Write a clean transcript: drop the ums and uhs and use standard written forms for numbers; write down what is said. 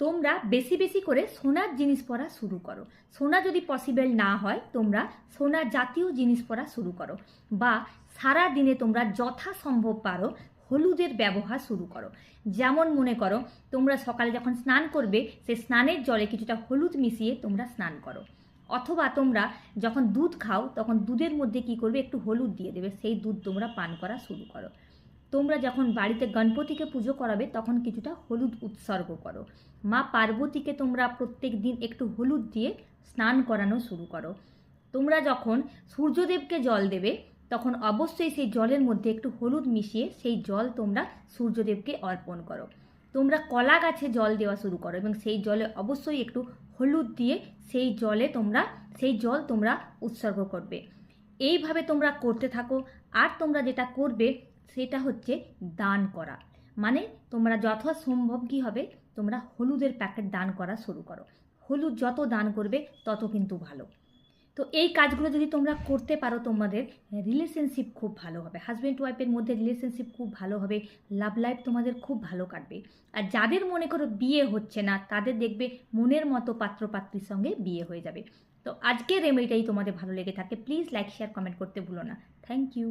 তোমরা বেশি বেশি করে সোনার জিনিস পরা শুরু করো। সোনা যদি পসিবল না হয় তোমরা সোনা জাতীয় জিনিস পরা শুরু করো, বা সারা দিনে তোমরা যথাসম্ভব পারো হলুদের ব্যবহার শুরু করো। যেমন মনে করো তোমরা সকালে যখন স্নান করবে সেই স্নানের জলে কিছুটা হলুদ মিশিয়ে তোমরা স্নান করো, অথবা তোমরা যখন দুধ খাও তখন দুধের মধ্যে কি করবে, একটু হলুদ দিয়ে দেবে, সেই দুধ তোমরা পান করা শুরু করো। তোমরা যখন বাড়িতে গণপতিকে পুজো করাবে তখন কিছুটা হলুদ উৎসর্গ করো। মা পার্বতীকে তোমরা প্রত্যেক দিন একটু হলুদ দিয়ে স্নান করানো শুরু করো। তোমরা যখন সূর্যদেবকে জল দেবে তখন অবশ্যই সেই জলের মধ্যে একটু হলুদ মিশিয়ে সেই জল তোমরা সূর্যদেবকে অর্পণ করো। তোমরা কলা গাছে জল দেওয়া শুরু করো এবং সেই জলে অবশ্যই একটু হলুদ দিয়ে সেই জল তোমরা উৎসর্গ করবে। এইভাবে তোমরা করতে থাকো। আর তোমরা যেটা করবে সেটা হচ্ছে দান করা। মানে তোমরা যথাসম্ভব কী হবে, তোমরা হলুদের প্যাকেট দান করা শুরু করো। হলুদ যত দান করবে তত কিন্তু ভালো। তো এই কাজগুলো যদি তোমরা করতে পারো তোমাদের রিলেশনশিপ খুব ভালো হবে, হাজব্যান্ড ওয়াইফের মধ্যে রিলেশনশিপ খুব ভালো হবে, লাভ লাইফ তোমাদের খুব ভালো কাটবে। আর যাদের মনে করো বিয়ে হচ্ছে না তাদের দেখবে মনের মতো পাত্রপাত্রীর সঙ্গে বিয়ে হয়ে যাবে। তো আজকের রেমেডিটাই তোমাদের ভালো লেগে থাকে প্লিজ লাইক শেয়ার কমেন্ট করতে ভুলো না। Thank you.